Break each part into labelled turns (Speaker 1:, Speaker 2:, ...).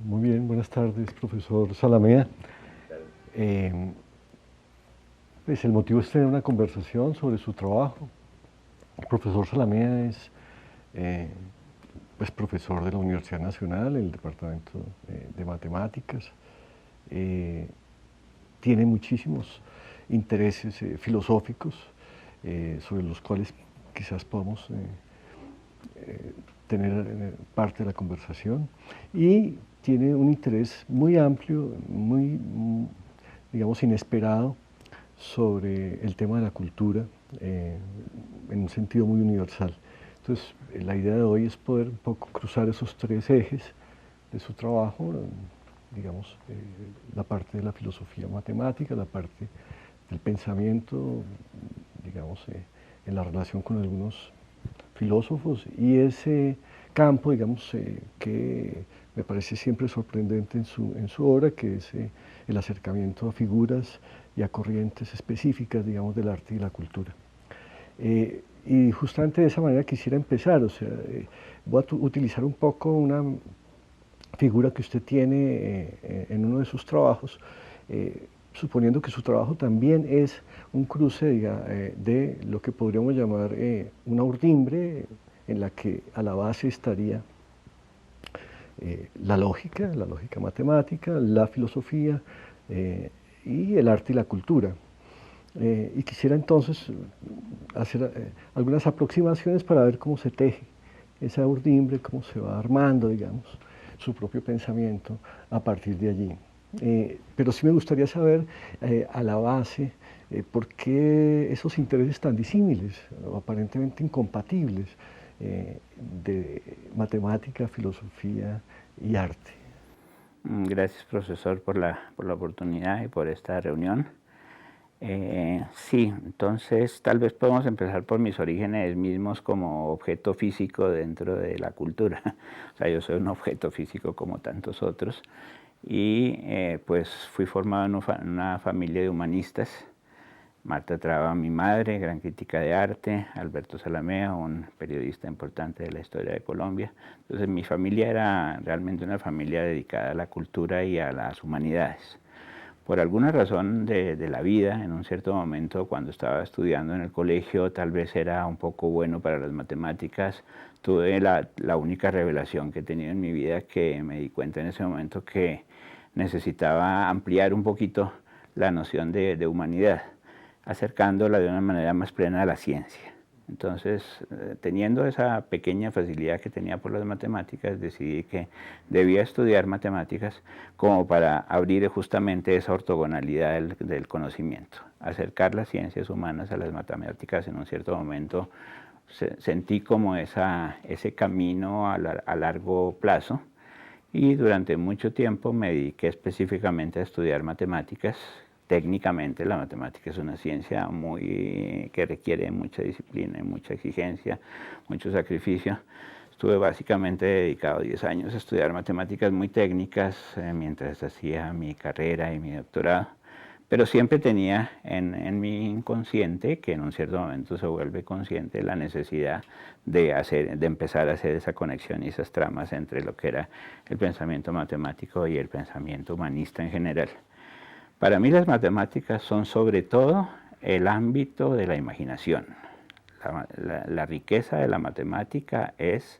Speaker 1: Muy bien, buenas tardes, profesor Salamea. Eh, pues el motivo es tener una conversación sobre su trabajo. El profesor Salamea es eh, pues profesor de la Universidad Nacional, el Departamento de Matemáticas. Eh, Tiene muchísimos intereses filosóficos sobre los cuales quizás podamos tener parte de la conversación, y tiene un interés muy amplio, muy, digamos, inesperado sobre el tema de la cultura en un sentido muy universal. Entonces, la idea de hoy es poder un poco cruzar esos tres ejes de su trabajo, digamos, la parte de la filosofía matemática, la parte del pensamiento, digamos, en la relación con algunos filósofos, y ese campo, digamos, que me parece siempre sorprendente en su obra, que es el acercamiento a figuras y a corrientes específicas, digamos, del arte y la cultura. Y justamente de esa manera quisiera empezar, o sea, voy a utilizar un poco una figura que usted tiene en uno de sus trabajos, suponiendo que su trabajo también es un cruce de lo que podríamos llamar una urdimbre en la que a la base estaría la lógica matemática, la filosofía y el arte y la cultura. Y quisiera entonces hacer algunas aproximaciones para ver cómo se teje esa urdimbre, cómo se va armando, digamos, su propio pensamiento a partir de allí. Pero sí me gustaría saber a la base por qué esos intereses tan disímiles, o aparentemente incompatibles, de matemática, filosofía y arte.
Speaker 2: Gracias, profesor, por la oportunidad y por esta reunión. Sí, entonces tal vez podemos empezar por mis orígenes mismos como objeto físico dentro de la cultura. O sea, yo soy un objeto físico como tantos otros, y pues fui formado en una familia de humanistas. Marta Traba, mi madre, gran crítica de arte; Alberto Salamea, un periodista importante de la historia de Colombia. Entonces mi familia era realmente una familia dedicada a la cultura y a las humanidades. Por alguna razón de la vida, en un cierto momento, cuando estaba estudiando en el colegio, tal vez era un poco bueno para las matemáticas. Tuve la única revelación que he tenido en mi vida, que me di cuenta en ese momento que necesitaba ampliar un poquito la noción de humanidad, acercándola de una manera más plena a la ciencia. Entonces, teniendo esa pequeña facilidad que tenía por las matemáticas, decidí que debía estudiar matemáticas como para abrir justamente esa ortogonalidad del conocimiento, acercar las ciencias humanas a las matemáticas. En un cierto momento sentí como ese camino a largo plazo, y durante mucho tiempo me dediqué específicamente a estudiar matemáticas. Técnicamente la matemática es una ciencia que requiere mucha disciplina y mucha exigencia, mucho sacrificio. Estuve básicamente dedicado 10 años a estudiar matemáticas muy técnicas mientras hacía mi carrera y mi doctorado. Pero siempre tenía en mi inconsciente, que en un cierto momento se vuelve consciente, la necesidad de empezar a hacer esa conexión y esas tramas entre lo que era el pensamiento matemático y el pensamiento humanista en general. Para mí las matemáticas son sobre todo el ámbito de la imaginación. La riqueza de la matemática es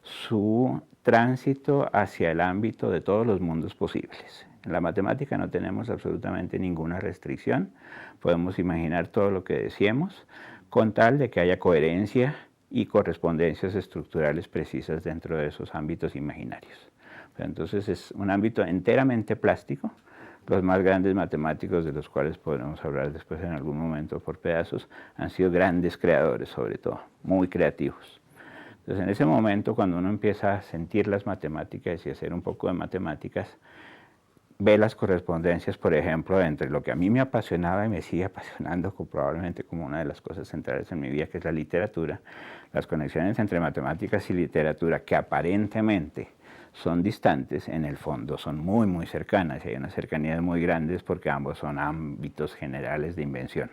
Speaker 2: su tránsito hacia el ámbito de todos los mundos posibles. En la matemática no tenemos absolutamente ninguna restricción, podemos imaginar todo lo que deseemos, con tal de que haya coherencia y correspondencias estructurales precisas dentro de esos ámbitos imaginarios. Entonces es un ámbito enteramente plástico. Los más grandes matemáticos, de los cuales podremos hablar después en algún momento por pedazos, han sido grandes creadores, sobre todo, muy creativos. Entonces, en ese momento, cuando uno empieza a sentir las matemáticas y a hacer un poco de matemáticas, ve las correspondencias, por ejemplo, entre lo que a mí me apasionaba y me sigue apasionando probablemente como una de las cosas centrales en mi vida, que es la literatura, las conexiones entre matemáticas y literatura, que aparentemente son distantes, en el fondo son muy, muy cercanas, y hay unas cercanías muy grandes porque ambos son ámbitos generales de invención.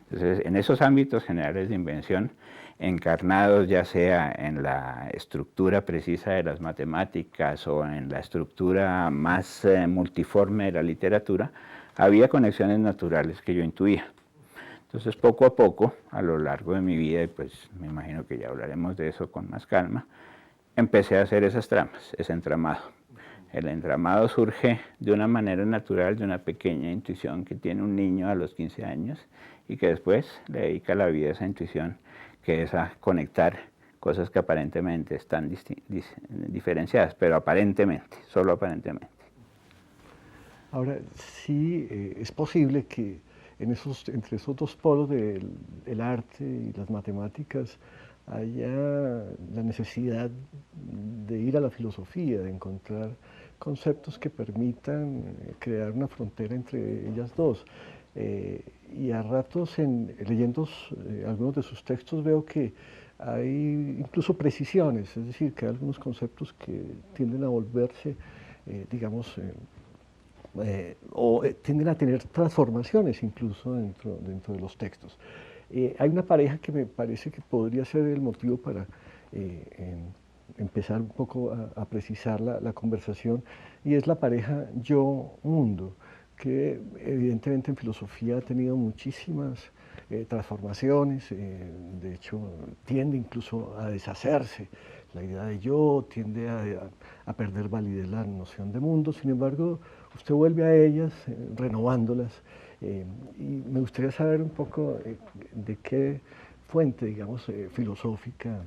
Speaker 2: Entonces, en esos ámbitos generales de invención, encarnados ya sea en la estructura precisa de las matemáticas o en la estructura más multiforme de la literatura, había conexiones naturales que yo intuía. Entonces, poco a poco, a lo largo de mi vida, y pues me imagino que ya hablaremos de eso con más calma, empecé a hacer esas tramas, ese entramado. El entramado surge de una manera natural, de una pequeña intuición que tiene un niño a los 15 años y que después le dedica la vida a esa intuición, que es a conectar cosas que aparentemente están diferenciadas, pero aparentemente, solo aparentemente.
Speaker 1: Ahora, sí es posible que entre esos dos polos del arte y las matemáticas haya la necesidad de ir a la filosofía, de encontrar conceptos que permitan crear una frontera entre ellas dos. Y a ratos, leyendo algunos de sus textos, veo que hay incluso precisiones, es decir, que hay algunos conceptos que tienden a volverse, digamos, tienden a tener transformaciones incluso dentro de los textos. Hay una pareja que me parece que podría ser el motivo para empezar un poco a precisar la conversación, y es la pareja yo-mundo, que evidentemente en filosofía ha tenido muchísimas transformaciones, de hecho tiende incluso a deshacerse. La idea de yo tiende a perder validez la noción de mundo, sin embargo, usted vuelve a ellas renovándolas, y me gustaría saber un poco de qué fuente, digamos, filosófica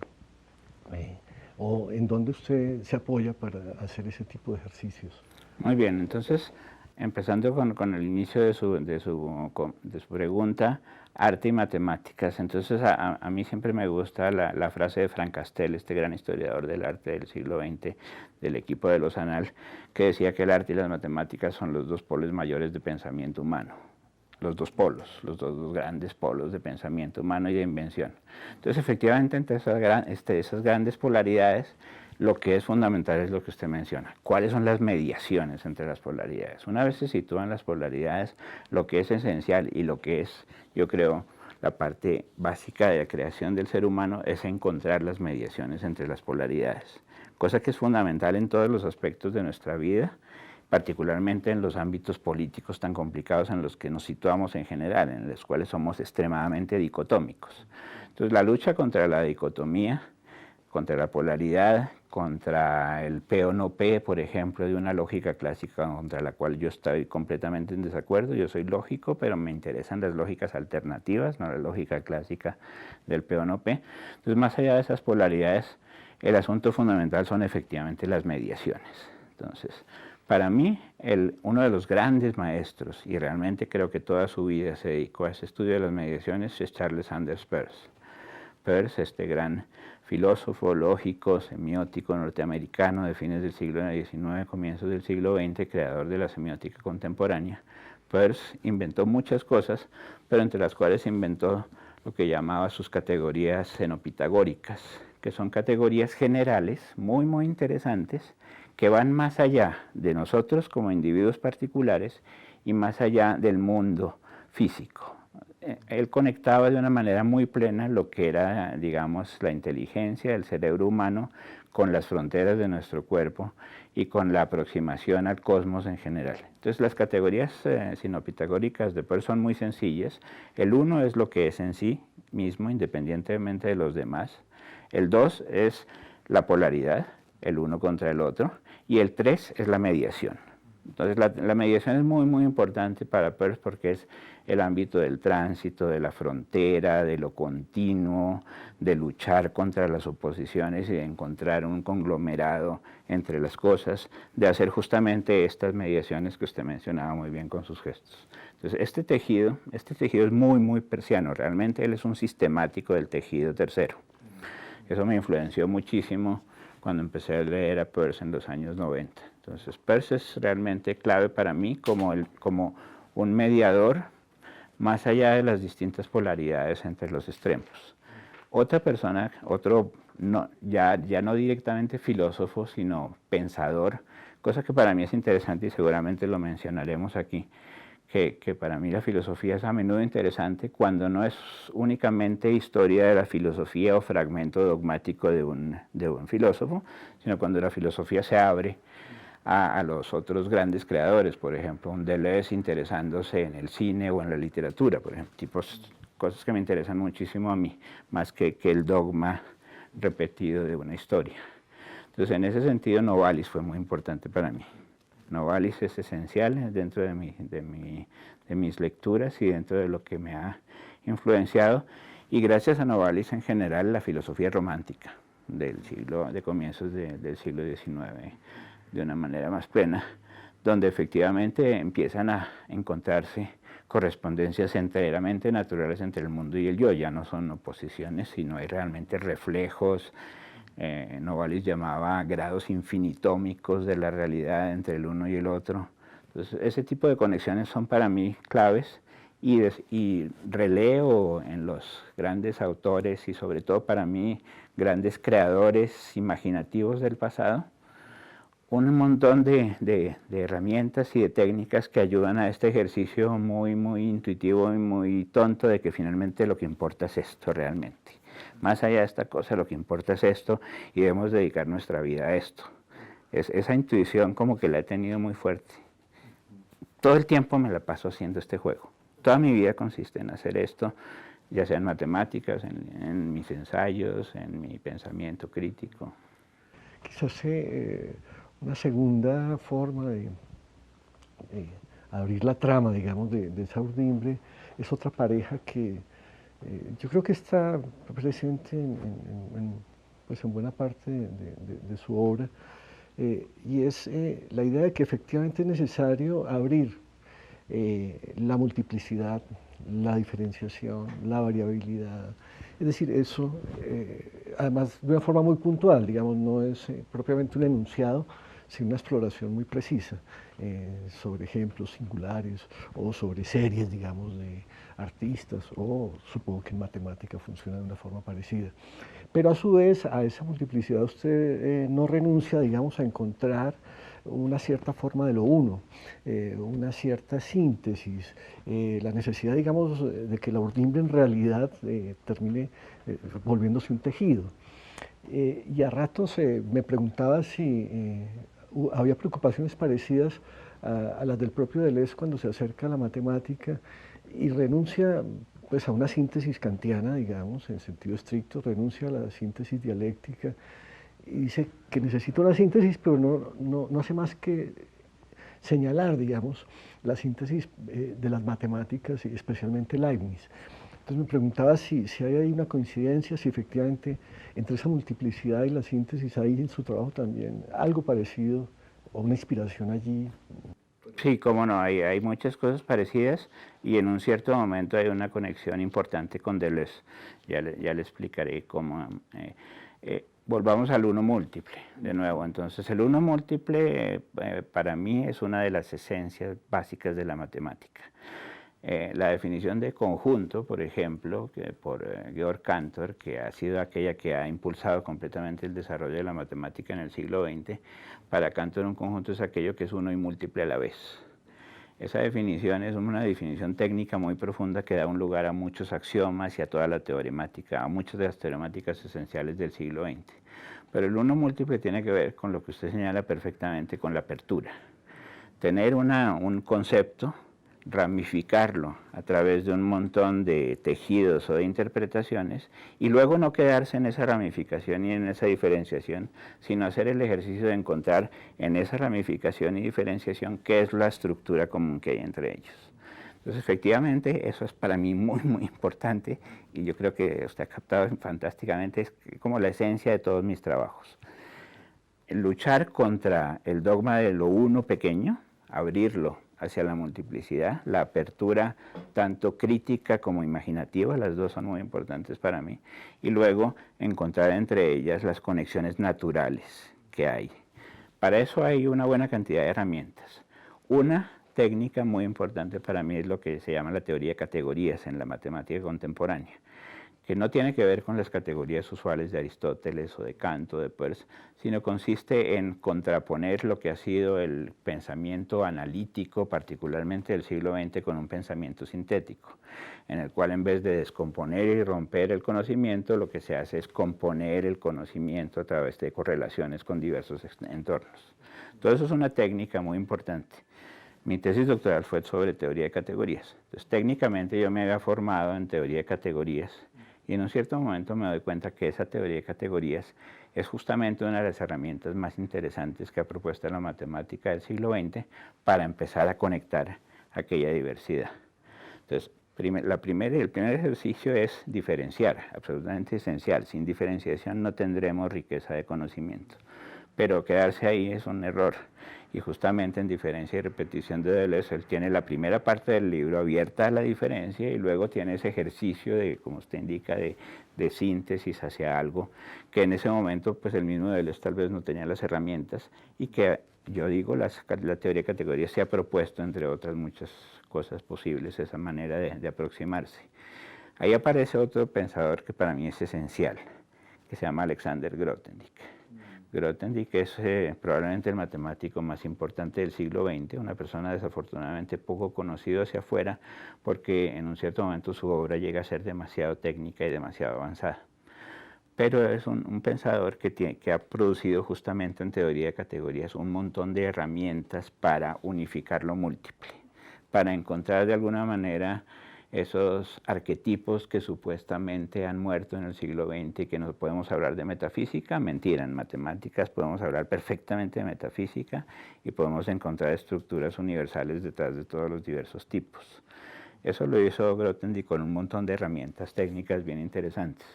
Speaker 1: o en dónde usted se apoya para hacer ese tipo de ejercicios.
Speaker 2: Muy bien, entonces, empezando con el inicio de su pregunta, arte y matemáticas. Entonces, a mí siempre me gusta la frase de Frank Castell, este gran historiador del arte del siglo XX, del equipo de los Anal, que decía que el arte y las matemáticas son los dos polos mayores de pensamiento humano. Los dos polos, los dos grandes polos de pensamiento humano y de invención. Entonces, efectivamente, entre esas grandes polaridades, lo que es fundamental es lo que usted menciona. ¿Cuáles son las mediaciones entre las polaridades? Una vez se sitúan las polaridades, lo que es esencial y lo que es, yo creo, la parte básica de la creación del ser humano es encontrar las mediaciones entre las polaridades, cosa que es fundamental en todos los aspectos de nuestra vida, particularmente en los ámbitos políticos tan complicados en los que nos situamos en general, en los cuales somos extremadamente dicotómicos. Entonces, la lucha contra la dicotomía, contra la polaridad, contra el P o no P, por ejemplo, de una lógica clásica contra la cual yo estoy completamente en desacuerdo. Yo soy lógico, pero me interesan las lógicas alternativas, no la lógica clásica del P o no P. Entonces, más allá de esas polaridades, el asunto fundamental son efectivamente las mediaciones. Entonces, para mí, uno de los grandes maestros, y realmente creo que toda su vida se dedicó a ese estudio de las mediaciones, es Charles Sanders Peirce. Peirce, este gran filósofo, lógico, semiótico norteamericano de fines del siglo XIX, comienzos del siglo XX, creador de la semiótica contemporánea. Peirce inventó muchas cosas, pero entre las cuales inventó lo que llamaba sus categorías xenopitagóricas, que son categorías generales muy, muy interesantes, que van más allá de nosotros como individuos particulares y más allá del mundo físico. Él conectaba de una manera muy plena lo que era, digamos, la inteligencia del cerebro humano con las fronteras de nuestro cuerpo y con la aproximación al cosmos en general. Entonces, las categorías xenopitagóricas de Peirce son muy sencillas. El 1 es lo que es en sí mismo, independientemente de los demás. El 2 es la polaridad, el uno contra el otro. Y el 3 es la mediación. Entonces la mediación es muy importante para Peirce porque es el ámbito del tránsito, de la frontera, de lo continuo, de luchar contra las oposiciones y de encontrar un conglomerado entre las cosas, de hacer justamente estas mediaciones que usted mencionaba muy bien con sus gestos. Entonces este tejido es muy persiano, realmente él es un sistemático del tejido tercero. Eso me influenció muchísimo cuando empecé a leer a Peirce en los años 90. Entonces Peirce es realmente clave para mí como un mediador más allá de las distintas polaridades entre los extremos. Otra persona, ya no directamente filósofo, sino pensador, cosa que para mí es interesante y seguramente lo mencionaremos aquí, que para mí la filosofía es a menudo interesante cuando no es únicamente historia de la filosofía o fragmento dogmático de un filósofo, sino cuando la filosofía se abre a los otros grandes creadores, por ejemplo, un Deleuze interesándose en el cine o en la literatura, por ejemplo, cosas que me interesan muchísimo a mí, más que el dogma repetido de una historia. Entonces, en ese sentido, Novalis fue muy importante para mí. Novalis es esencial dentro de mis lecturas y dentro de lo que me ha influenciado, y gracias a Novalis en general la filosofía romántica de comienzos del siglo XIX, de una manera más plena, donde efectivamente empiezan a encontrarse correspondencias enteramente naturales entre el mundo y el yo. Ya no son oposiciones, sino hay realmente reflejos. Novalis llamaba grados infinitómicos de la realidad entre el uno y el otro. Entonces, ese tipo de conexiones son para mí claves, y releo en los grandes autores y sobre todo para mí grandes creadores imaginativos del pasado un montón de herramientas y de técnicas que ayudan a este ejercicio muy intuitivo y muy tonto de que finalmente lo que importa es esto realmente. Más allá de esta cosa, lo que importa es esto y debemos dedicar nuestra vida a esto. Esa intuición como que la he tenido muy fuerte. Todo el tiempo me la paso haciendo este juego. Toda mi vida consiste en hacer esto, ya sea en matemáticas, en mis ensayos, en mi pensamiento crítico.
Speaker 1: Quizás una segunda forma de abrir la trama, digamos, de esa urdimbre es otra pareja que yo creo que está presente pues en buena parte de su obra, y es la idea de que efectivamente es necesario abrir la multiplicidad, la diferenciación, la variabilidad. Es decir, eso, además de una forma muy puntual, digamos, no es propiamente un enunciado, sino una exploración muy precisa sobre ejemplos singulares o sobre series, digamos, de artistas, o supongo que en matemática funciona de una forma parecida. Pero a su vez, a esa multiplicidad usted no renuncia, digamos, a encontrar una cierta forma de lo uno, una cierta síntesis, la necesidad, digamos, de que la urdimbre en realidad termine volviéndose un tejido. Y a ratos me preguntaba si había preocupaciones parecidas a las del propio Deleuze cuando se acerca a la matemática y renuncia pues, a una síntesis kantiana, digamos, en sentido estricto, renuncia a la síntesis dialéctica y dice que necesita una síntesis, pero no hace más que señalar, digamos, la síntesis de las matemáticas y especialmente Leibniz. Entonces me preguntaba si hay ahí una coincidencia, si efectivamente entre esa multiplicidad y la síntesis hay en su trabajo también algo parecido o una inspiración allí.
Speaker 2: Sí, cómo no, hay muchas cosas parecidas y en un cierto momento hay una conexión importante con Deleuze. Ya le explicaré cómo. Volvamos al uno múltiple, de nuevo. Entonces, el uno múltiple para mí es una de las esencias básicas de la matemática. La definición de conjunto, por ejemplo, por Georg Cantor, que ha sido aquella que ha impulsado completamente el desarrollo de la matemática en el siglo XX, para Cantor un conjunto es aquello que es uno y múltiple a la vez. Esa definición es una definición técnica muy profunda que da un lugar a muchos axiomas y a toda la teoremática, a muchas de las teoremáticas esenciales del siglo XX. Pero el uno múltiple tiene que ver con lo que usted señala perfectamente, con la apertura. Tener un concepto ramificarlo a través de un montón de tejidos o de interpretaciones y luego no quedarse en esa ramificación y en esa diferenciación, sino hacer el ejercicio de encontrar en esa ramificación y diferenciación qué es la estructura común que hay entre ellos. Entonces, efectivamente, eso es para mí muy, muy importante y yo creo que usted ha captado fantásticamente, es como la esencia de todos mis trabajos. Luchar contra el dogma de lo uno pequeño, abrirlo hacia la multiplicidad, la apertura tanto crítica como imaginativa, las dos son muy importantes para mí, y luego encontrar entre ellas las conexiones naturales que hay. Para eso hay una buena cantidad de herramientas. Una técnica muy importante para mí es lo que se llama la teoría de categorías en la matemática contemporánea, que no tiene que ver con las categorías usuales de Aristóteles o de Kant o de Peirce, sino consiste en contraponer lo que ha sido el pensamiento analítico, particularmente del siglo XX, con un pensamiento sintético, en el cual en vez de descomponer y romper el conocimiento, lo que se hace es componer el conocimiento a través de correlaciones con diversos entornos. Todo eso es una técnica muy importante. Mi tesis doctoral fue sobre teoría de categorías. Entonces, técnicamente yo me había formado en teoría de categorías y en un cierto momento me doy cuenta que esa teoría de categorías es justamente una de las herramientas más interesantes que ha propuesto la matemática del siglo XX para empezar a conectar aquella diversidad. Entonces, el primer ejercicio es diferenciar, absolutamente esencial. Sin diferenciación no tendremos riqueza de conocimiento. Pero quedarse ahí es un error. Y justamente en Diferencia y Repetición de Deleuze, él tiene la primera parte del libro abierta a la diferencia y luego tiene ese ejercicio de, como usted indica, de síntesis hacia algo, que en ese momento pues el mismo Deleuze tal vez no tenía las herramientas y que yo digo, la teoría de categorías se ha propuesto, entre otras muchas cosas posibles, esa manera de aproximarse. Ahí aparece otro pensador que para mí es esencial, que se llama Alexander Grothendieck. Grothendieck es probablemente el matemático más importante del siglo XX, una persona desafortunadamente poco conocida hacia afuera porque en un cierto momento su obra llega a ser demasiado técnica y demasiado avanzada. Pero es un pensador que ha producido justamente en teoría de categorías un montón de herramientas para unificar lo múltiple, para encontrar de alguna manera esos arquetipos que supuestamente han muerto en el siglo XX y que no podemos hablar de metafísica. Mentira, en matemáticas podemos hablar perfectamente de metafísica y podemos encontrar estructuras universales detrás de todos los diversos tipos. Eso lo hizo Grothendieck con un montón de herramientas técnicas bien interesantes.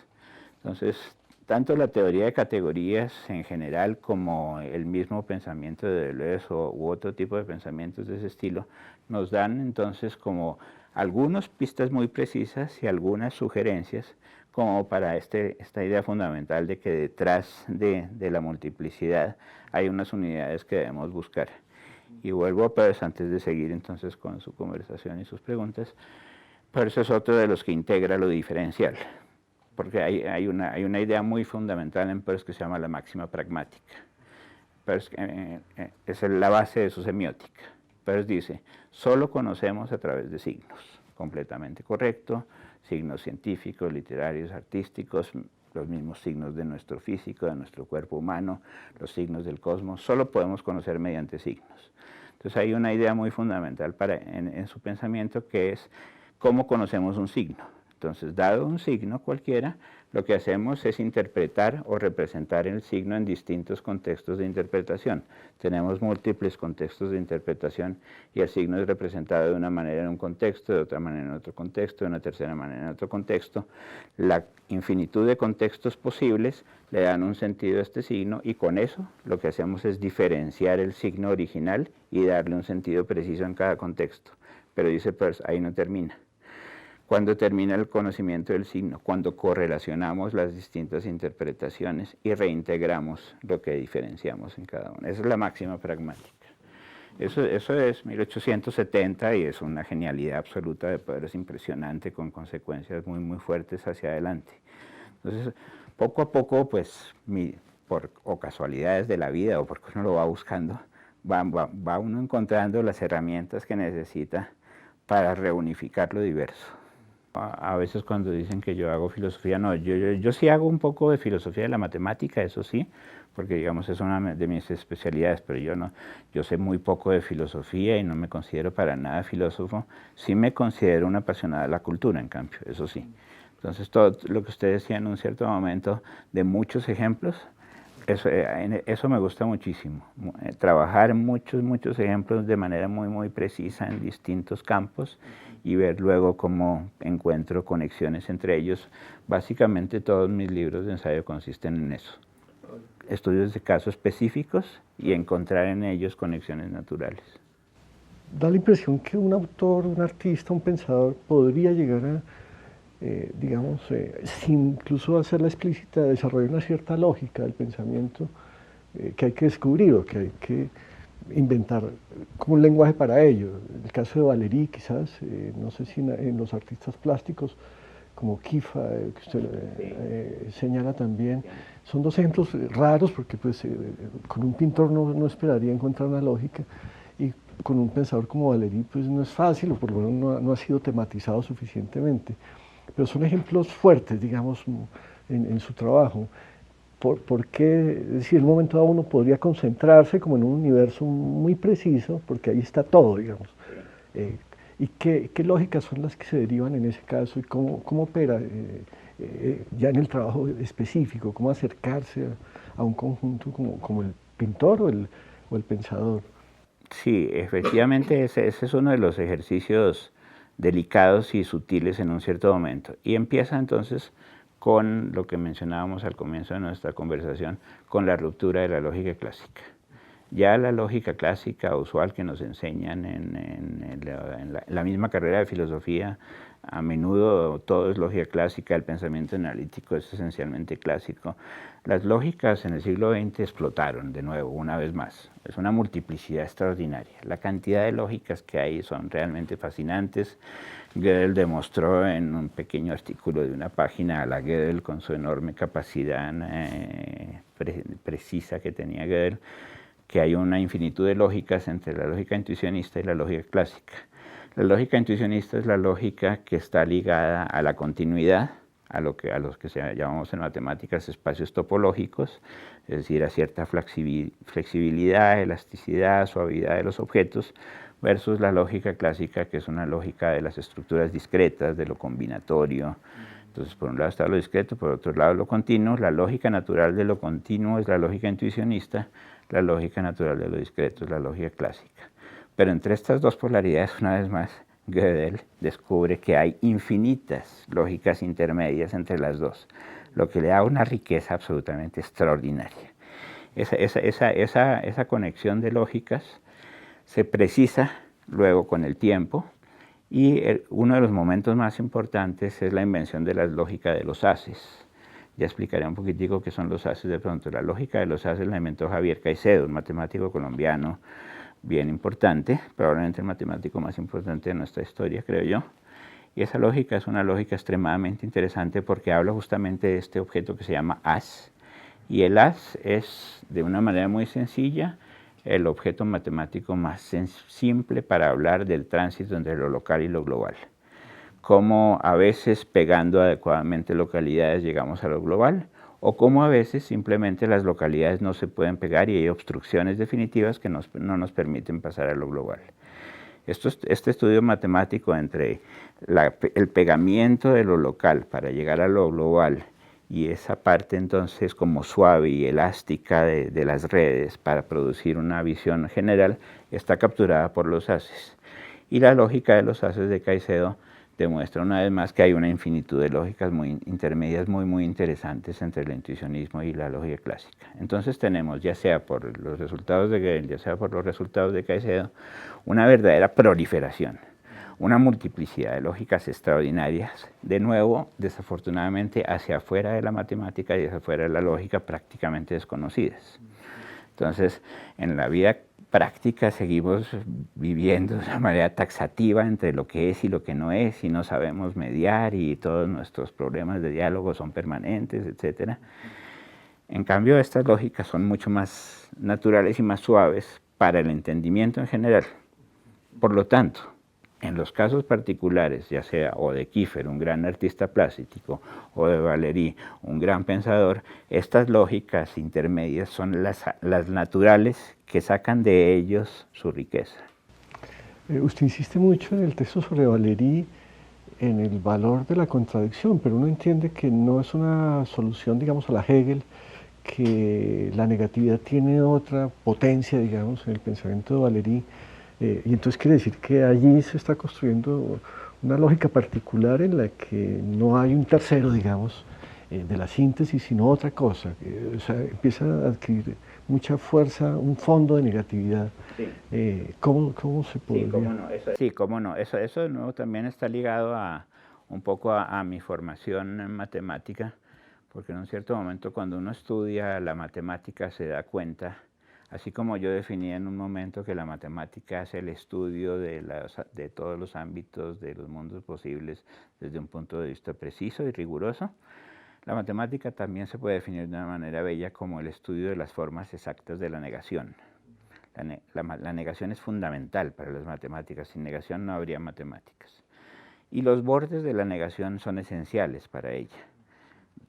Speaker 2: Entonces, tanto la teoría de categorías en general como el mismo pensamiento de Deleuze u otro tipo de pensamientos de ese estilo nos dan entonces como algunas pistas muy precisas y algunas sugerencias como para esta idea fundamental de que detrás de la multiplicidad hay unas unidades que debemos buscar. Y vuelvo a Peirce antes de seguir entonces con su conversación y sus preguntas. Peirce es otro de los que integra lo diferencial, porque hay una idea muy fundamental en Peirce que se llama la máxima pragmática. Peirce es la base de su semiótica. Peirce dice, solo conocemos a través de signos, completamente correcto, signos científicos, literarios, artísticos, los mismos signos de nuestro físico, de nuestro cuerpo humano, los signos del cosmos, solo podemos conocer mediante signos. Entonces hay una idea muy fundamental en su pensamiento que es cómo conocemos un signo. Entonces, dado un signo cualquiera, lo que hacemos es interpretar o representar el signo en distintos contextos de interpretación. Tenemos múltiples contextos de interpretación y el signo es representado de una manera en un contexto, de otra manera en otro contexto, de una tercera manera en otro contexto. La infinitud de contextos posibles le dan un sentido a este signo y con eso lo que hacemos es diferenciar el signo original y darle un sentido preciso en cada contexto. Pero dice Peirce, ahí no termina. Cuando termina el conocimiento del signo, cuando correlacionamos las distintas interpretaciones y reintegramos lo que diferenciamos en cada una. Esa es la máxima pragmática. Eso es 1870 y es una genialidad absoluta de Peirce, impresionante, con consecuencias muy, muy fuertes hacia adelante. Entonces, poco a poco, pues, o casualidades de la vida o porque uno lo va buscando, va uno encontrando las herramientas que necesita para reunificar lo diverso. A veces cuando dicen que yo hago filosofía, no, yo sí hago un poco de filosofía de la matemática, eso sí, porque digamos es una de mis especialidades, pero yo no, yo sé muy poco de filosofía y no me considero para nada filósofo. Sí me considero una apasionada de la cultura, en cambio, eso sí. Entonces todo lo que usted decía en un cierto momento, de muchos ejemplos, eso me gusta muchísimo, trabajar muchos ejemplos de manera muy precisa en distintos campos y ver luego cómo encuentro conexiones entre ellos. Básicamente todos mis libros de ensayo consisten en eso. Estudios de casos específicos y encontrar en ellos conexiones naturales.
Speaker 1: Da la impresión que un autor, un artista, un pensador podría llegar a, digamos, sin incluso hacerla explícita, desarrollar una cierta lógica del pensamiento que hay que descubrir o que hay que inventar como un lenguaje para ello. El caso de Valéry, quizás, no sé si en los artistas plásticos, como Kifa, que usted señala también, son dos ejemplos raros porque pues, con un pintor no esperaría encontrar una lógica y con un pensador como Valéry pues no es fácil o por lo menos no ha sido tematizado suficientemente. Pero son ejemplos fuertes, digamos, en su trabajo. ¿Por qué? Es decir, en un momento dado uno podría concentrarse como en un universo muy preciso, porque ahí está todo, digamos. ¿Y qué lógicas son las que se derivan en ese caso y cómo opera ya en el trabajo específico? ¿Cómo acercarse a un conjunto como el pintor o el pensador?
Speaker 2: Sí, efectivamente ese es uno de los ejercicios delicados y sutiles en un cierto momento. Y empieza entonces con lo que mencionábamos al comienzo de nuestra conversación, con la ruptura de la lógica clásica. Ya la lógica clásica usual que nos enseñan en la misma carrera de filosofía, a menudo todo es lógica clásica, el pensamiento analítico es esencialmente clásico. Las lógicas en el siglo XX explotaron de nuevo, una vez más. Es una multiplicidad extraordinaria. La cantidad de lógicas que hay son realmente fascinantes. Gödel demostró en un pequeño artículo de una página a la Gödel, con su enorme capacidad precisa que tenía Gödel, que hay una infinitud de lógicas entre la lógica intuicionista y la lógica clásica. La lógica intuicionista es la lógica que está ligada a la continuidad, a los que llamamos en matemáticas espacios topológicos, es decir, a cierta flexibilidad, elasticidad, suavidad de los objetos, versus la lógica clásica, que es una lógica de las estructuras discretas, de lo combinatorio. Entonces, por un lado está lo discreto, por otro lado lo continuo. La lógica natural de lo continuo es la lógica intuicionista, la lógica natural de lo discreto es la lógica clásica. Pero entre estas dos polaridades, una vez más, Gödel descubre que hay infinitas lógicas intermedias entre las dos, lo que le da una riqueza absolutamente extraordinaria. Esa conexión de lógicas se precisa luego con el tiempo, y uno de los momentos más importantes es la invención de la lógica de los haces. Ya explicaré un poquitico qué son los haces de pronto. La lógica de los haces la inventó Javier Caicedo, un matemático colombiano bien importante, probablemente el matemático más importante de nuestra historia, creo yo. Y esa lógica es una lógica extremadamente interesante porque habla justamente de este objeto que se llama haz. Y el haz es, de una manera muy sencilla, el objeto matemático más simple para hablar del tránsito entre lo local y lo global. Cómo a veces pegando adecuadamente localidades llegamos a lo global, o cómo a veces simplemente las localidades no se pueden pegar y hay obstrucciones definitivas que no nos permiten pasar a lo global. Este estudio matemático entre el pegamiento de lo local para llegar a lo global y esa parte entonces como suave y elástica de las redes para producir una visión general está capturada por los haces. Y la lógica de los haces de Caicedo demuestra una vez más que hay una infinitud de lógicas muy intermedias muy interesantes entre el intuicionismo y la lógica clásica. Entonces tenemos, ya sea por los resultados de Gödel, ya sea por los resultados de Caicedo, una verdadera proliferación, una multiplicidad de lógicas extraordinarias, de nuevo, desafortunadamente, hacia afuera de la matemática y hacia afuera de la lógica prácticamente desconocidas. Entonces, en la vida práctica seguimos viviendo de una manera taxativa entre lo que es y lo que no es, y no sabemos mediar, y todos nuestros problemas de diálogo son permanentes, etc. En cambio, estas lógicas son mucho más naturales y más suaves para el entendimiento en general. Por lo tanto, En los casos particulares, ya sea o de Kiefer, un gran artista plástico, o de Valéry, un gran pensador, estas lógicas intermedias son las naturales que sacan de ellos su riqueza.
Speaker 1: Usted insiste mucho en el texto sobre Valéry, en el valor de la contradicción, pero uno entiende que no es una solución, digamos, a la Hegel, que la negatividad tiene otra potencia, digamos, en el pensamiento de Valéry, y entonces quiere decir que allí se está construyendo una lógica particular en la que no hay un tercero, digamos, de la síntesis, sino otra cosa. O sea, empieza a adquirir mucha fuerza, un fondo de negatividad. Sí. ¿Cómo se podría?
Speaker 2: Sí, cómo no. Eso de nuevo también está ligado un poco a mi formación en matemática, porque en un cierto momento cuando uno estudia la matemática se da cuenta, así como yo definí en un momento que la matemática es el estudio de todos los ámbitos de los mundos posibles desde un punto de vista preciso y riguroso, la matemática también se puede definir de una manera bella como el estudio de las formas exactas de la negación. La negación es fundamental para las matemáticas, sin negación no habría matemáticas. Y los bordes de la negación son esenciales para ella.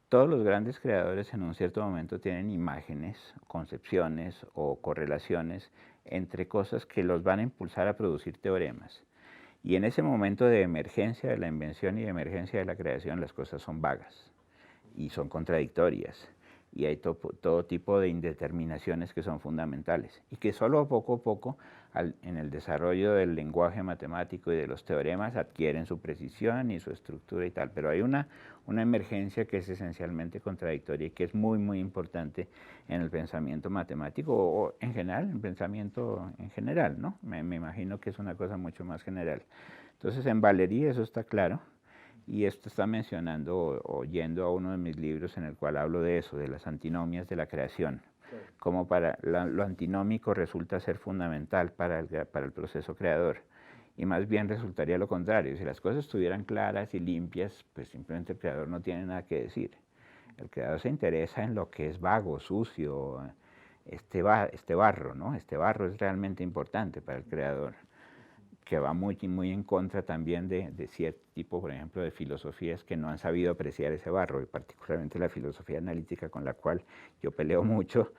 Speaker 2: Todos los grandes creadores en un cierto momento tienen imágenes, concepciones o correlaciones entre cosas que los van a impulsar a producir teoremas. Y en ese momento de emergencia de la invención y de emergencia de la creación, las cosas son vagas y son contradictorias. Y hay todo tipo de indeterminaciones que son fundamentales y que solo poco a poco en el desarrollo del lenguaje matemático y de los teoremas adquieren su precisión y su estructura y tal, pero hay una emergencia que es esencialmente contradictoria y que es muy muy importante en el pensamiento matemático o en general, en pensamiento en general, ¿no? Me imagino que es una cosa mucho más general. Entonces en Valéry eso está claro. Y esto está mencionando o yendo a uno de mis libros en el cual hablo de eso, de las antinomias de la creación. Sí. Como lo antinómico resulta ser fundamental para el proceso creador. Y más bien resultaría lo contrario. Si las cosas estuvieran claras y limpias, pues simplemente el creador no tiene nada que decir. El creador se interesa en lo que es vago, sucio, este barro, ¿no? Este barro es realmente importante para el creador, que va muy en contra también de cierto tipo, por ejemplo, de filosofías que no han sabido apreciar ese barro, y particularmente la filosofía analítica con la cual yo peleo mucho,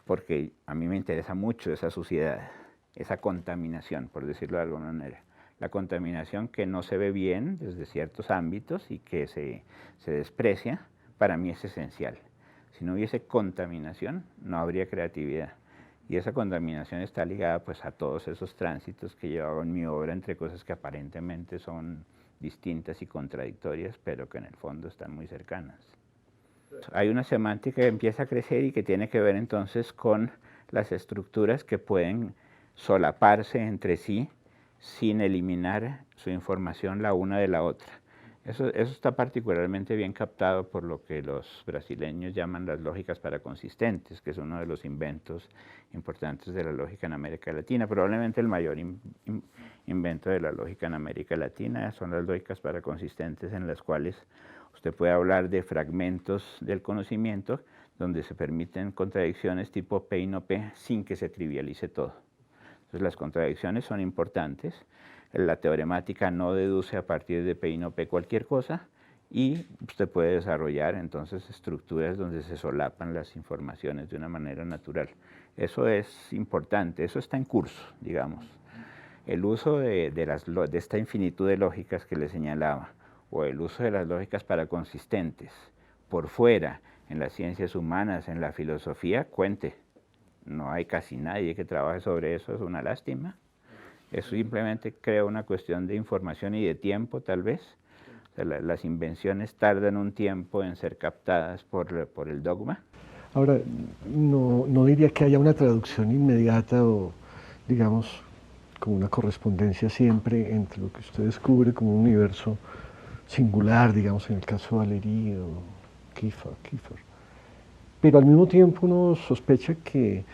Speaker 2: porque a mí me interesa mucho esa suciedad, esa contaminación, por decirlo de alguna manera. La contaminación que no se ve bien desde ciertos ámbitos y que se desprecia, para mí es esencial. Si no hubiese contaminación, no habría creatividad. Y esa contaminación está ligada pues a todos esos tránsitos que llevaba en mi obra entre cosas que aparentemente son distintas y contradictorias, pero que en el fondo están muy cercanas. Hay una semántica que empieza a crecer y que tiene que ver entonces con las estructuras que pueden solaparse entre sí sin eliminar su información la una de la otra. Eso está particularmente bien captado por lo que los brasileños llaman las lógicas paraconsistentes, que es uno de los inventos importantes de la lógica en América Latina. Probablemente el mayor invento de la lógica en América Latina son las lógicas paraconsistentes, en las cuales usted puede hablar de fragmentos del conocimiento donde se permiten contradicciones tipo P y no P sin que se trivialice todo. Entonces las contradicciones son importantes. La teoremática no deduce a partir de P y no P cualquier cosa, y usted puede desarrollar entonces estructuras donde se solapan las informaciones de una manera natural. Eso es importante, eso está en curso, digamos. El uso de esta infinitud de lógicas que le señalaba, o el uso de las lógicas paraconsistentes por fuera, en las ciencias humanas, en la filosofía, cuente. No hay casi nadie que trabaje sobre eso, es una lástima. Eso simplemente crea una cuestión de información y de tiempo, tal vez. O sea, las invenciones tardan un tiempo en ser captadas por el dogma.
Speaker 1: Ahora, no diría que haya una traducción inmediata o, digamos, como una correspondencia siempre entre lo que usted descubre como un universo singular, digamos, en el caso de Valéry o Kiefer. Pero al mismo tiempo uno sospecha que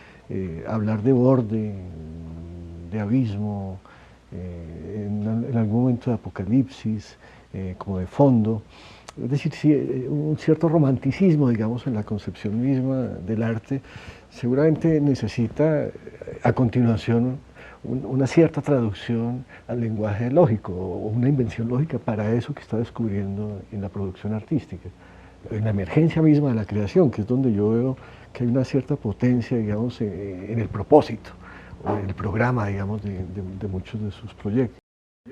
Speaker 1: hablar de borde, de abismo, en algún momento de apocalipsis, como de fondo, es decir, sí, un cierto romanticismo, digamos, en la concepción misma del arte, seguramente necesita a continuación una cierta traducción al lenguaje lógico o una invención lógica para eso que está descubriendo en la producción artística, en la emergencia misma de la creación, que es donde yo veo que hay una cierta potencia, digamos, en el propósito o en el programa, digamos, de muchos de sus proyectos.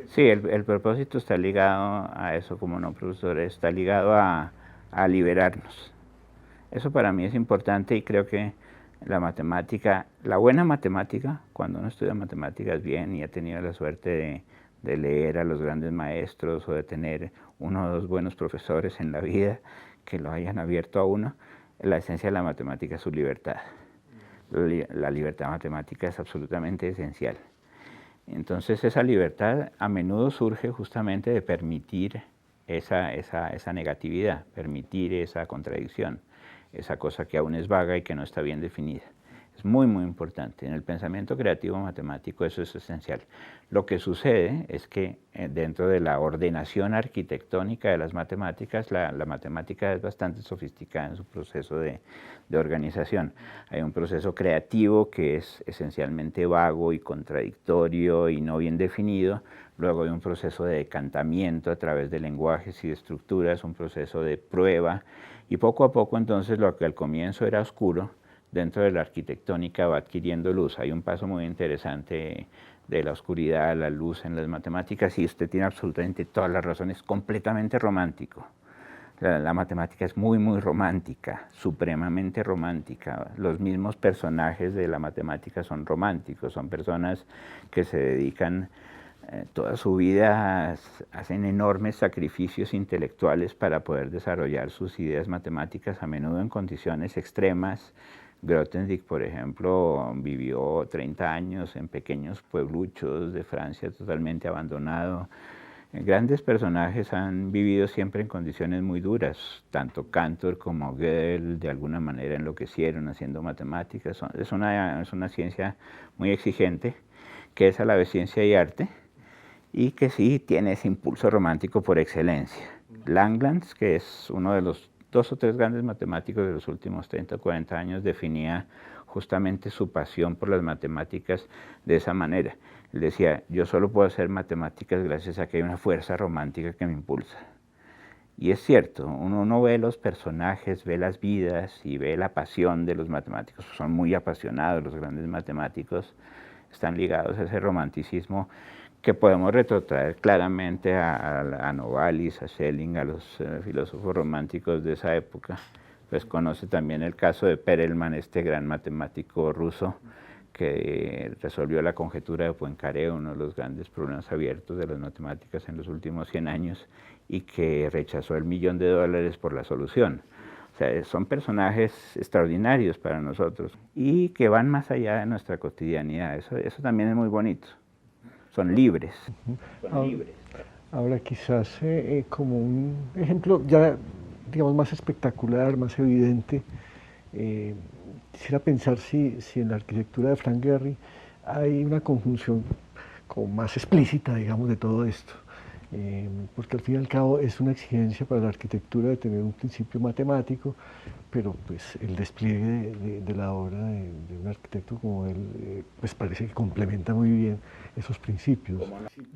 Speaker 2: Sí, el propósito está ligado a eso, como no, profesor, está ligado a liberarnos. Eso para mí es importante y creo que la matemática, la buena matemática, cuando uno estudia matemáticas bien y ha tenido la suerte de leer a los grandes maestros o de tener uno o dos buenos profesores en la vida que lo hayan abierto a uno, la esencia de la matemática es su libertad. La libertad matemática es absolutamente esencial. Entonces esa libertad a menudo surge justamente de permitir esa negatividad, permitir esa contradicción, esa cosa que aún es vaga y que no está bien definida. Es muy, muy importante. En el pensamiento creativo matemático eso es esencial. Lo que sucede es que dentro de la ordenación arquitectónica de las matemáticas, la matemática es bastante sofisticada en su proceso de organización. Hay un proceso creativo que es esencialmente vago y contradictorio y no bien definido. Luego hay un proceso de decantamiento a través de lenguajes y de estructuras, un proceso de prueba. Y poco a poco entonces lo que al comienzo era oscuro, dentro de la arquitectónica va adquiriendo luz. Hay un paso muy interesante de la oscuridad a la luz en las matemáticas y usted tiene absolutamente todas las razones, completamente romántico. La matemática es muy, muy romántica, supremamente romántica. Los mismos personajes de la matemática son románticos, son personas que se dedican toda su vida, hacen enormes sacrificios intelectuales para poder desarrollar sus ideas matemáticas, a menudo en condiciones extremas. Grothendieck, por ejemplo, vivió 30 años en pequeños puebluchos de Francia totalmente abandonado. Grandes personajes han vivido siempre en condiciones muy duras, tanto Cantor como Gödel de alguna manera enloquecieron haciendo matemáticas. Es una ciencia muy exigente, que es a la vez ciencia y arte, y que sí tiene ese impulso romántico por excelencia. Langlands, que es uno de los 2 o 3 grandes matemáticos de los últimos 30 o 40 años, definía justamente su pasión por las matemáticas de esa manera. Él decía, yo solo puedo hacer matemáticas gracias a que hay una fuerza romántica que me impulsa. Y es cierto, uno ve los personajes, ve las vidas y ve la pasión de los matemáticos. Son muy apasionados los grandes matemáticos, están ligados a ese romanticismo que podemos retrotraer claramente a Novalis, a Schelling, a los filósofos románticos de esa época. Pues conoce también el caso de Perelman, este gran matemático ruso que resolvió la conjetura de Poincaré, uno de los grandes problemas abiertos de las matemáticas en los últimos 100 años, y que rechazó el $1.000.000 por la solución. O sea, son personajes extraordinarios para nosotros y que van más allá de nuestra cotidianidad. Eso también es muy bonito. Son libres. Son libres.
Speaker 1: Ahora quizás como un ejemplo ya, digamos, más espectacular, más evidente, quisiera pensar si en la arquitectura de Frank Gehry hay una conjunción como más explícita, digamos, de todo esto. Porque al fin y al cabo es una exigencia para la arquitectura de tener un principio matemático, pero pues el despliegue de la obra de un arquitecto como él, pues parece que complementa muy bien esos principios.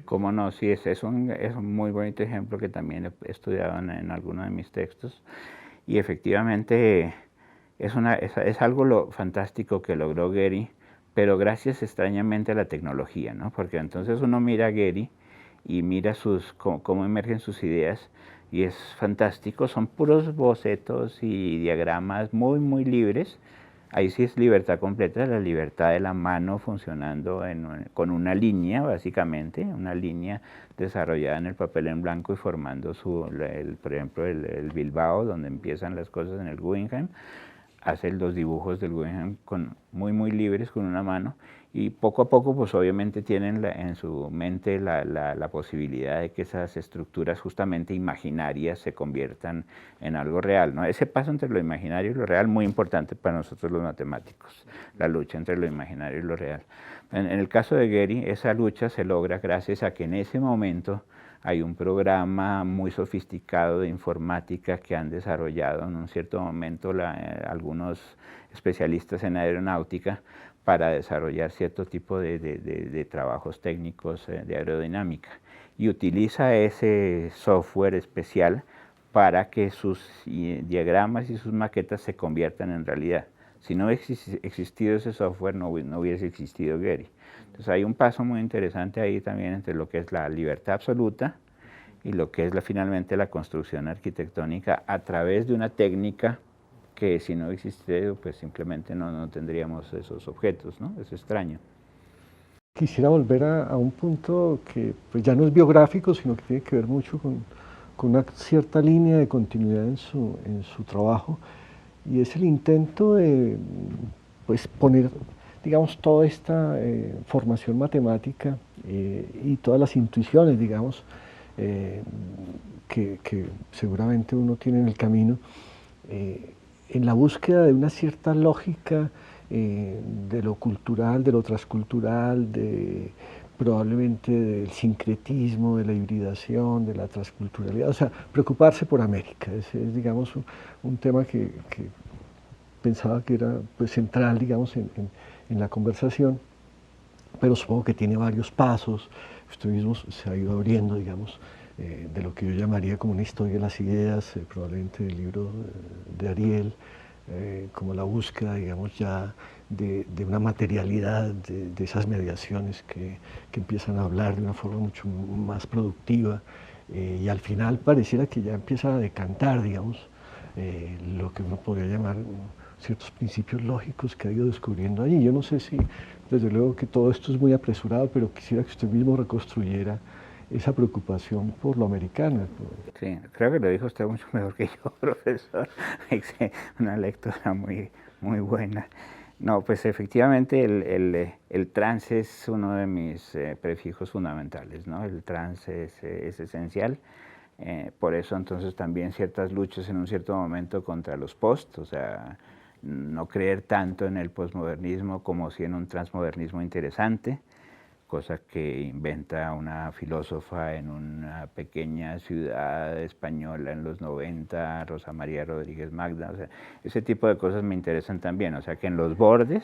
Speaker 2: ¿Cómo no? Sí, es un muy bonito ejemplo que también he estudiado en alguno de mis textos, y efectivamente es algo fantástico que logró Gehry, pero gracias extrañamente a la tecnología, ¿no? Porque entonces uno mira a Gehry y mira cómo emergen sus ideas, y es fantástico, son puros bocetos y diagramas muy, muy libres. Ahí sí es libertad completa, la libertad de la mano funcionando con una línea, básicamente, una línea desarrollada en el papel en blanco y formando, por ejemplo, el Bilbao, donde empiezan las cosas en el Guggenheim. Hace los dibujos del Guggenheim muy, muy libres con una mano, y poco a poco pues obviamente tienen en su mente la posibilidad de que esas estructuras justamente imaginarias se conviertan en algo real, ¿no? Ese paso entre lo imaginario y lo real muy importante para nosotros los matemáticos, la lucha entre lo imaginario y lo real. En el caso de Gehry, esa lucha se logra gracias a que en ese momento hay un programa muy sofisticado de informática que han desarrollado en un cierto momento algunos especialistas en aeronáutica para desarrollar cierto tipo de trabajos técnicos de aerodinámica, y utiliza ese software especial para que sus diagramas y sus maquetas se conviertan en realidad. Si no hubiese existido ese software, no hubiese existido Gehry. Entonces hay un paso muy interesante ahí también entre lo que es la libertad absoluta y lo que es finalmente la construcción arquitectónica a través de una técnica que si no existiera, pues simplemente no tendríamos esos objetos, ¿no? Es extraño.
Speaker 1: Quisiera volver a un punto que pues, ya no es biográfico, sino que tiene que ver mucho con una cierta línea de continuidad en su trabajo, y es el intento de pues, poner, digamos, toda esta formación matemática y todas las intuiciones, digamos, que seguramente uno tiene en el camino, en la búsqueda de una cierta lógica de lo cultural, de lo transcultural, probablemente del sincretismo, de la hibridación, de la transculturalidad, o sea, preocuparse por América. Es digamos, un tema que pensaba que era pues, central, digamos, en la conversación, pero supongo que tiene varios pasos. Usted mismo se ha ido abriendo, digamos, de lo que yo llamaría como una historia de las ideas, probablemente del libro de Ariel, como la búsqueda, digamos, ya de una materialidad, de esas mediaciones que empiezan a hablar de una forma mucho más productiva, y al final pareciera que ya empieza a decantar, digamos, lo que uno podría llamar ciertos principios lógicos que ha ido descubriendo allí. Yo no sé si, desde luego que todo esto es muy apresurado, pero quisiera que usted mismo reconstruyera esa preocupación por lo americano.
Speaker 2: Sí, creo que lo dijo usted mucho mejor que yo, profesor. Una lectura muy buena. No, pues efectivamente el trance es uno de mis prefijos fundamentales, ¿no? El trance es esencial. Por eso entonces también ciertas luchas en un cierto momento contra los post, o sea, no creer tanto en el posmodernismo como si en un transmodernismo interesante, cosa que inventa una filósofa en una pequeña ciudad española en los 90, Rosa María Rodríguez Magda. O sea, ese tipo de cosas me interesan también, o sea que en los bordes,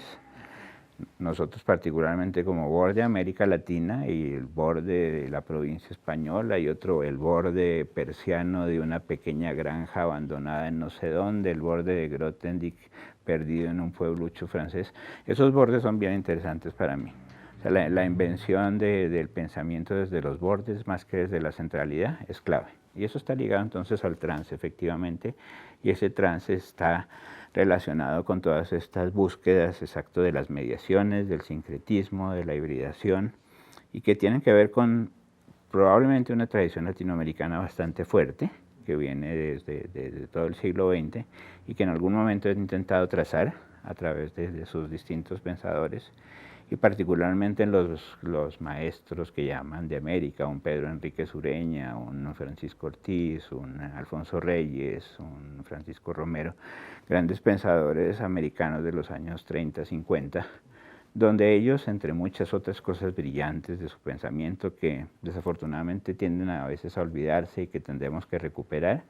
Speaker 2: nosotros particularmente como borde América Latina y el borde de la provincia española y otro el borde persiano de una pequeña granja abandonada en no sé dónde, el borde de Grothendieck perdido en un pueblucho francés, esos bordes son bien interesantes para mí. O sea, la invención del pensamiento desde los bordes más que desde la centralidad es clave. Y eso está ligado entonces al trance, efectivamente, y ese trance está relacionado con todas estas búsquedas exacto de las mediaciones, del sincretismo, de la hibridación, y que tienen que ver con probablemente una tradición latinoamericana bastante fuerte, que viene desde todo el siglo XX y que en algún momento he intentado trazar a través de sus distintos pensadores, y particularmente en los maestros que llaman de América, un Pedro Enríquez Ureña, un Francisco Ortiz, un Alfonso Reyes, un Francisco Romero, grandes pensadores americanos de los años 30, 50, donde ellos, entre muchas otras cosas brillantes de su pensamiento que desafortunadamente tienden a veces a olvidarse y que tendremos que recuperar.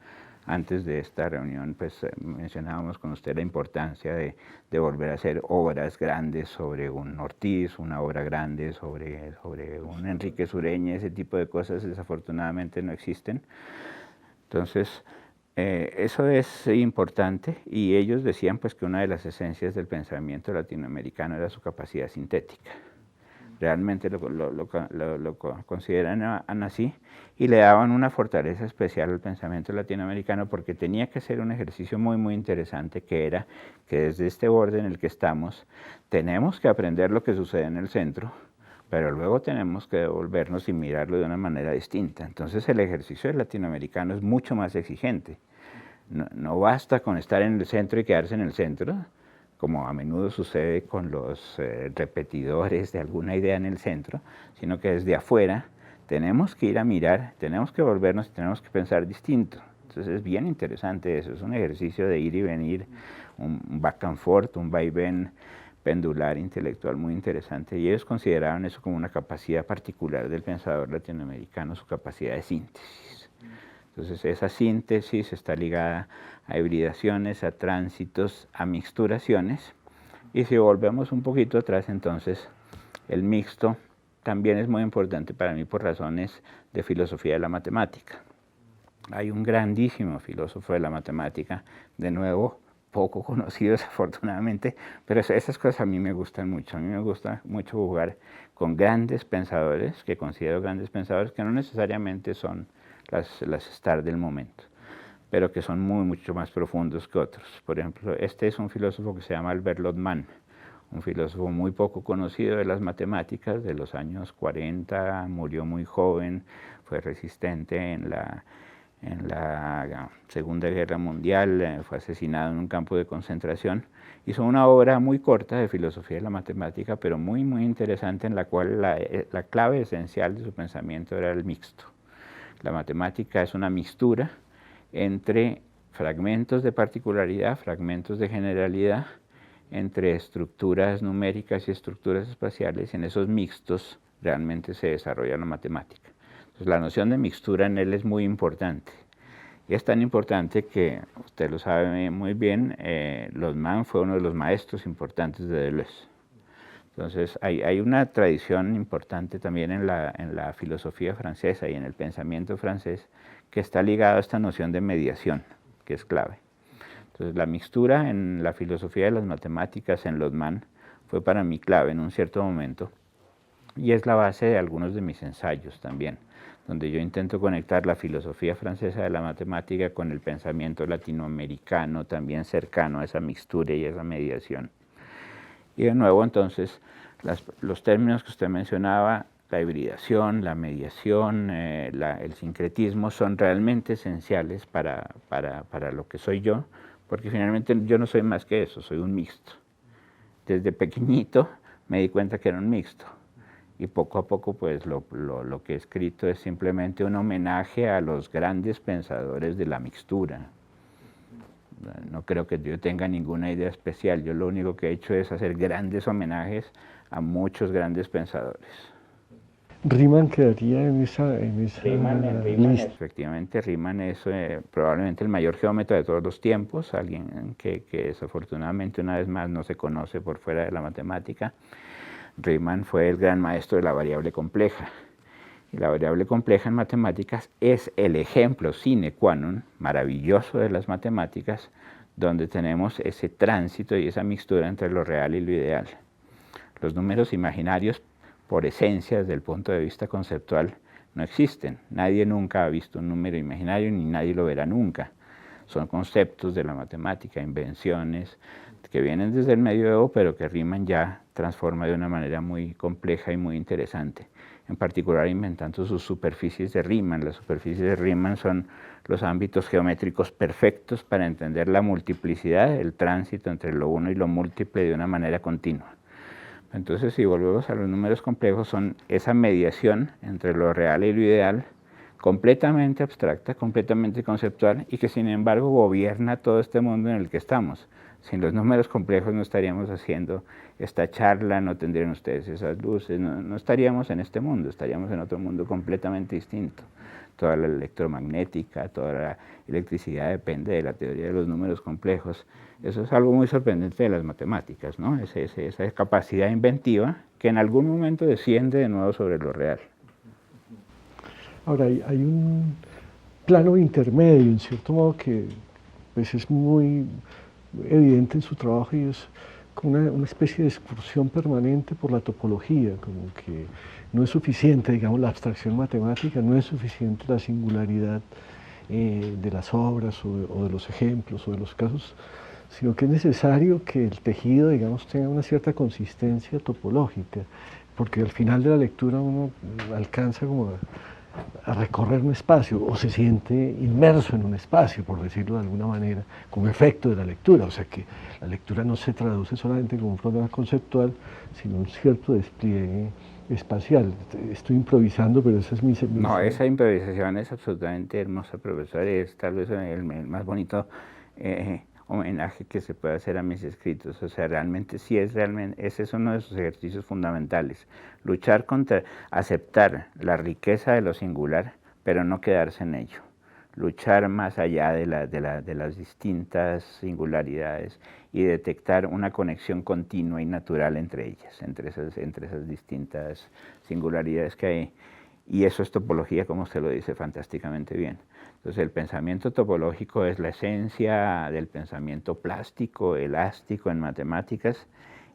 Speaker 2: Antes de esta reunión, pues mencionábamos con usted la importancia de volver a hacer obras grandes sobre un Ortiz, una obra grande sobre un Enrique Sureña, ese tipo de cosas desafortunadamente no existen. Entonces, eso es importante, y ellos decían pues que una de las esencias del pensamiento latinoamericano era su capacidad sintética. Realmente lo consideran así, y le daban una fortaleza especial al pensamiento latinoamericano porque tenía que ser un ejercicio muy interesante, que era que desde este borde en el que estamos tenemos que aprender lo que sucede en el centro, pero luego tenemos que devolvernos y mirarlo de una manera distinta. Entonces el ejercicio latinoamericano es mucho más exigente. No basta con estar en el centro y quedarse en el centro, como a menudo sucede con los repetidores de alguna idea en el centro, sino que desde afuera tenemos que ir a mirar, tenemos que volvernos y tenemos que pensar distinto. Entonces es bien interesante eso, es un ejercicio de ir y venir, un back and forth, un vaivén pendular intelectual muy interesante, y ellos consideraban eso como una capacidad particular del pensador latinoamericano, su capacidad de síntesis. Entonces esa síntesis está ligada a hibridaciones, a tránsitos, a mixturaciones, Y si volvemos un poquito atrás, entonces, el mixto también es muy importante para mí por razones de filosofía de la matemática. Hay un grandísimo filósofo de la matemática, de nuevo, poco conocido desafortunadamente, pero esas cosas a mí me gustan mucho. A mí me gusta mucho jugar con grandes pensadores, que considero grandes pensadores, que no necesariamente son las stars del momento, pero que son mucho más profundos que otros. Por ejemplo, este es un filósofo que se llama Albert Lotman, un filósofo muy poco conocido de las matemáticas, de los años 40, murió muy joven, fue resistente en la Segunda Guerra Mundial, fue asesinado en un campo de concentración. Hizo una obra muy corta de filosofía de la matemática, pero muy interesante, en la cual la clave esencial de su pensamiento era el mixto. La matemática es una mixtura entre fragmentos de particularidad, fragmentos de generalidad, entre estructuras numéricas y estructuras espaciales, y en esos mixtos realmente se desarrolla la matemática. Entonces, la noción de mixtura en él es muy importante. Y es tan importante que, usted lo sabe muy bien, Lotman fue uno de los maestros importantes de Deleuze. Entonces, hay una tradición importante también en la filosofía francesa y en el pensamiento francés que está ligada a esta noción de mediación, que es clave. Entonces, la mixtura en la filosofía de las matemáticas en Lotman fue para mí clave en un cierto momento, y es la base de algunos de mis ensayos también, donde yo intento conectar la filosofía francesa de la matemática con el pensamiento latinoamericano, también cercano a esa mixtura y esa mediación. Y de nuevo, entonces, los términos que usted mencionaba, la hibridación, la mediación, el sincretismo, son realmente esenciales para lo que soy yo, porque finalmente yo no soy más que eso, soy un mixto. Desde pequeñito me di cuenta que era un mixto, y poco a poco pues lo que he escrito es simplemente un homenaje a los grandes pensadores de la mixtura. No creo que yo tenga ninguna idea especial, yo lo único que he hecho es hacer grandes homenajes a muchos grandes pensadores.
Speaker 1: Riemann quedaría en esa lista.
Speaker 2: Efectivamente, Riemann es probablemente el mayor geómetra de todos los tiempos, alguien que desafortunadamente una vez más no se conoce por fuera de la matemática. Riemann fue el gran maestro de la variable compleja. Y la variable compleja en matemáticas es el ejemplo sine qua non maravilloso de las matemáticas, donde tenemos ese tránsito y esa mixtura entre lo real y lo ideal. Los números imaginarios, por esencia, desde el punto de vista conceptual, no existen. Nadie nunca ha visto un número imaginario, ni nadie lo verá nunca. Son conceptos de la matemática, invenciones que vienen desde el medioevo, pero que Riemann ya transforma de una manera muy compleja y muy interesante. En particular inventando sus superficies de Riemann. Las superficies de Riemann son los ámbitos geométricos perfectos para entender la multiplicidad, el tránsito entre lo uno y lo múltiple de una manera continua. Entonces, si volvemos a los números complejos, son esa mediación entre lo real y lo ideal, completamente abstracta, completamente conceptual, y que sin embargo gobierna todo este mundo en el que estamos. Sin los números complejos no estaríamos haciendo esta charla, no tendrían ustedes esas luces, no estaríamos en este mundo, estaríamos en otro mundo completamente distinto. Toda la electromagnética, toda la electricidad depende de la teoría de los números complejos. Eso es algo muy sorprendente de las matemáticas, ¿no? Esa capacidad inventiva que en algún momento desciende de nuevo sobre lo real.
Speaker 1: Ahora, hay un plano intermedio, en cierto modo, que pues, es muy evidente en su trabajo, y es como una especie de excursión permanente por la topología, como que no es suficiente, digamos, la abstracción matemática, no es suficiente la singularidad de las obras o de los ejemplos o de los casos, sino que es necesario que el tejido, digamos, tenga una cierta consistencia topológica, porque al final de la lectura uno alcanza como a recorrer un espacio o se siente inmerso en un espacio, por decirlo de alguna manera, como efecto de la lectura. O sea que la lectura no se traduce solamente como un problema conceptual, sino un cierto despliegue espacial. Estoy improvisando, pero esa es mi...
Speaker 2: No, esa improvisación es absolutamente hermosa, profesor, es tal vez el más bonito homenaje que se puede hacer a mis escritos. O sea, realmente sí ese es uno de sus ejercicios fundamentales. Luchar contra, aceptar la riqueza de lo singular, pero no quedarse en ello. luchar más allá de las distintas singularidades y detectar una conexión continua y natural entre ellas, entre esas distintas singularidades que hay. Y eso es topología, como usted lo dice fantásticamente bien. Entonces el pensamiento topológico es la esencia del pensamiento plástico, elástico en matemáticas,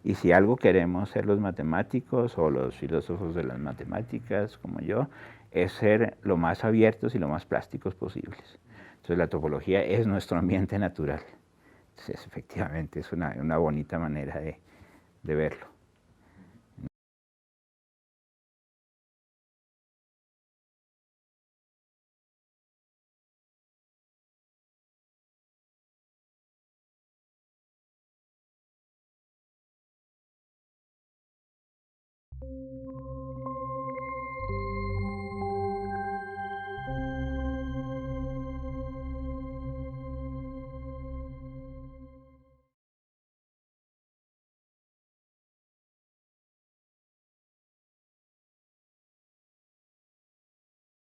Speaker 2: y si algo queremos ser los matemáticos o los filósofos de las matemáticas como yo, es ser lo más abiertos y lo más plásticos posibles. Entonces la topología es nuestro ambiente natural. Entonces, efectivamente es una bonita manera de verlo.